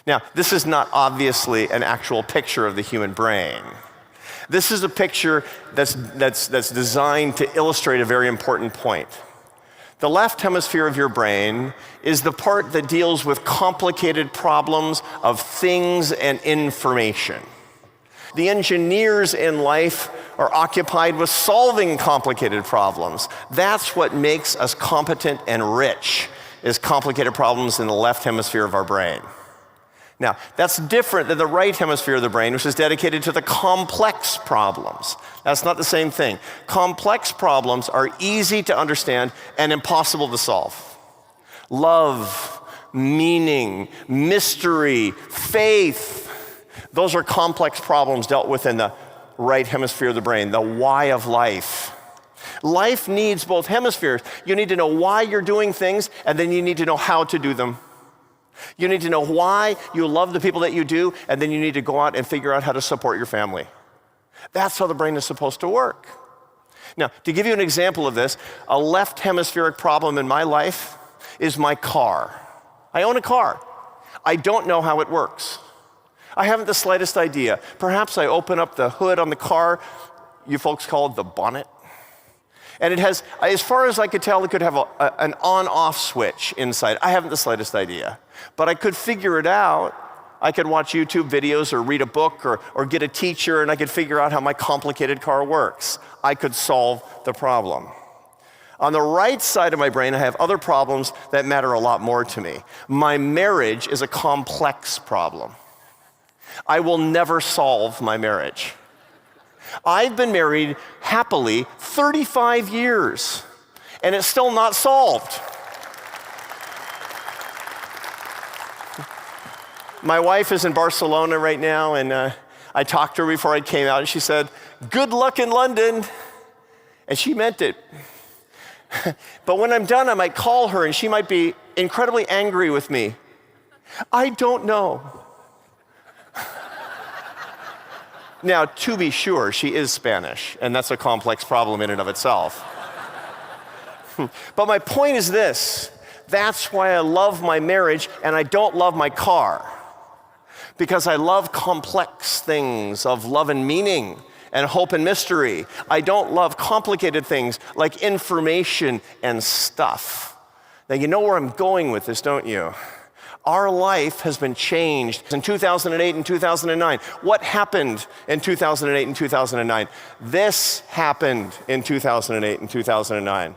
Now, this is not obviously an actual picture of the human brain. This is a picture that's designed to illustrate a very important point. The left hemisphere of your brain is the part that deals with complicated problems of things and information. The engineers in life are occupied with solving complicated problems. That's what makes us competent and rich, is complicated problems in the left hemisphere of our brain. Now, that's different than the right hemisphere of the brain, which is dedicated to the complex problems. That's not the same thing. Complex problems are easy to understand and impossible to solve. Love, meaning, mystery, faith, those are complex problems dealt with in the right hemisphere of the brain, the why of life. Life needs both hemispheres. You need to know why you're doing things, and then you need to know how to do them. You need to know why you love the people that you do, and then you need to go out and figure out how to support your family. That's how the brain is supposed to work. Now, to give you an example of this, a left hemispheric problem in my life is my car. I own a car. I don't know how it works. I haven't the slightest idea. Perhaps I open up the hood on the car, you folks call it the bonnet, and it has, as far as I could tell, it could have an on-off switch inside. I haven't the slightest idea. But I could figure it out. I could watch YouTube videos or read a book or get a teacher, and I could figure out how my complicated car works. I could solve the problem. On the right side of my brain, I have other problems that matter a lot more to me. My marriage is a complex problem. I will never solve my marriage. I've been married happily 35 years, and it's still not solved. My wife is in Barcelona right now, and I talked to her before I came out, and she said, "Good luck in London." And she meant it. But when I'm done, I might call her, and she might be incredibly angry with me. I don't know. Now, to be sure, she is Spanish, and that's a complex problem in and of itself. But my point is this: that's why I love my marriage, and I don't love my car. Because I love complex things of love and meaning and hope and mystery. I don't love complicated things like information and stuff. Now, you know where I'm going with this, don't you? Our life has been changed in 2008 and 2009. What happened in 2008 and 2009? This happened in 2008 and 2009.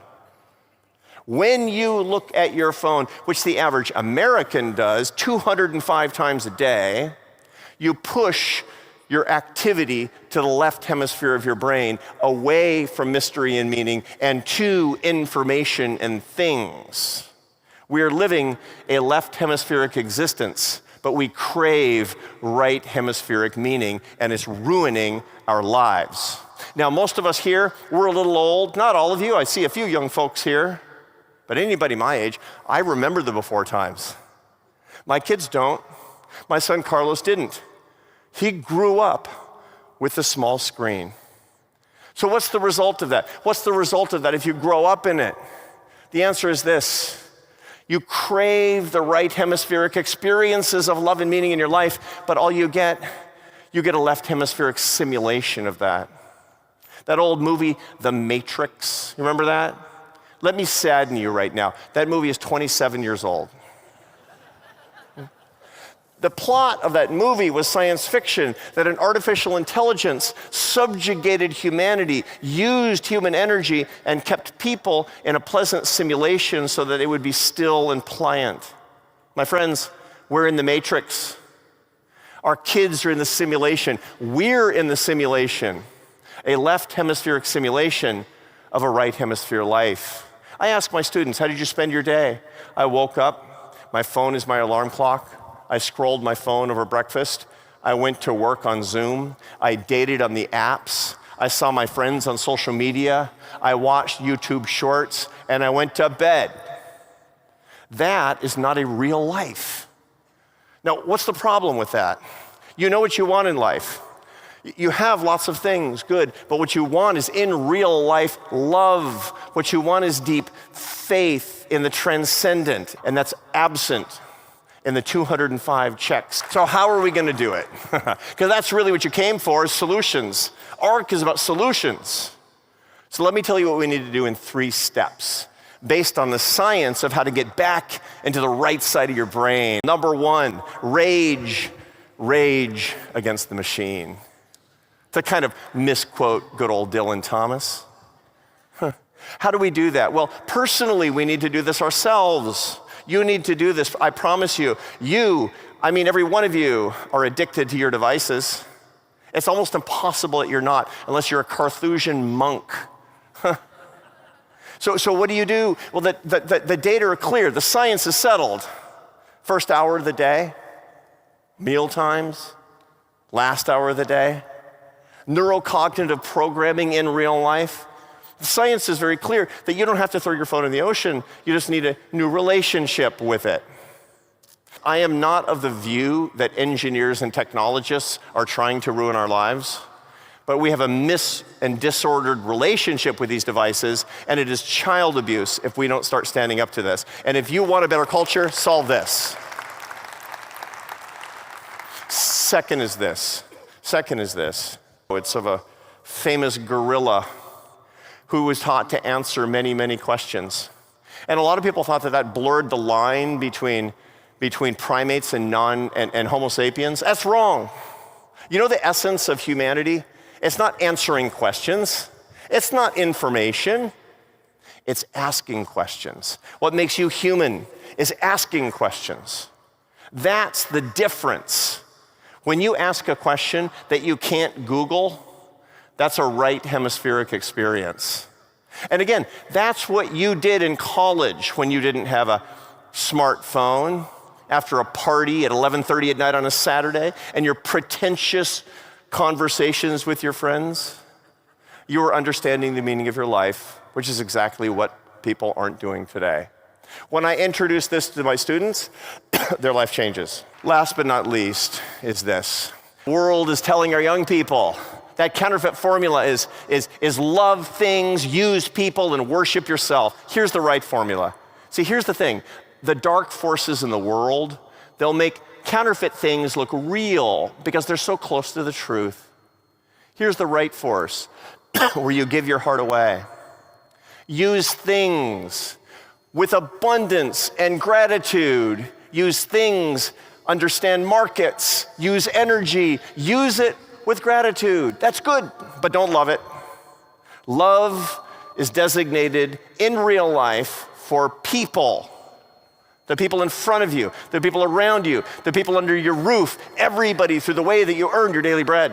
When you look at your phone, which the average American does 205 times a day, you push your activity to the left hemisphere of your brain, away from mystery and meaning, and to information and things. We are living a left hemispheric existence, but we crave right hemispheric meaning, and it's ruining our lives. Now, most of us here, we're a little old. Not all of you. I see a few young folks here. But anybody my age, I remember the before times. My kids don't. My son Carlos didn't. He grew up with a small screen. So what's the result of that? What's the result of that if you grow up in it? The answer is this: you crave the right hemispheric experiences of love and meaning in your life, but all you get a left hemispheric simulation of that. That old movie, The Matrix, you remember that? Let me sadden you right now. That movie is 27 years old. The plot of that movie was science fiction, that an artificial intelligence subjugated humanity, used human energy, and kept people in a pleasant simulation so that they would be still and pliant. My friends, we're in the Matrix. Our kids are in the simulation. We're in the simulation, a left hemispheric simulation of a right hemisphere life. I ask my students, how did you spend your day? I woke up, my phone is my alarm clock. I scrolled my phone over breakfast. I went to work on Zoom. I dated on the apps. I saw my friends on social media. I watched YouTube shorts, and I went to bed. That is not a real life. Now, what's the problem with that? You know what you want in life. You have lots of things, good, but what you want is in real life love. What you want is deep faith in the transcendent, and that's absent in the 205 checks. So how are we going to do it? Because that's really what you came for, is solutions. ARC is about solutions. So let me tell you what we need to do in 3 steps, based on the science of how to get back into the right side of your brain. Number 1, rage against the machine. To kind of misquote good old Dylan Thomas. How do we do that? Well, personally, we need to do this ourselves. You need to do this, I promise you. Every one of you are addicted to your devices. It's almost impossible that you're not, unless you're a Carthusian monk. So what do you do? Well, the data are clear. The science is settled. First hour of the day, meal times, last hour of the day, neurocognitive programming in real life. The science is very clear that you don't have to throw your phone in the ocean. You just need a new relationship with it. I am not of the view that engineers and technologists are trying to ruin our lives, but we have a and disordered relationship with these devices, and it is child abuse if we don't start standing up to this. And if you want a better culture, solve this. Second is this. It's of a famous gorilla who was taught to answer many, many questions. And a lot of people thought that blurred the line between primates and Homo sapiens. That's wrong. You know the essence of humanity? It's not answering questions. It's not information. It's asking questions. What makes you human is asking questions. That's the difference. When you ask a question that you can't Google, that's a right hemispheric experience. And again, that's what you did in college when you didn't have a smartphone after a party at 11:30 at night on a Saturday and your pretentious conversations with your friends. You were understanding the meaning of your life, which is exactly what people aren't doing today. When I introduce this to my students, their life changes. Last but not least is this. The world is telling our young people that counterfeit formula is love things, use people, and worship yourself. Here's the right formula. See, here's the thing. The dark forces in the world, they'll make counterfeit things look real because they're so close to the truth. Here's the right force, where you give your heart away. Use things with abundance and gratitude. Use things, understand markets, use energy, use it with gratitude. That's good, but don't love it. Love is designated in real life for people. The people in front of you, the people around you, the people under your roof, everybody through the way that you earned your daily bread.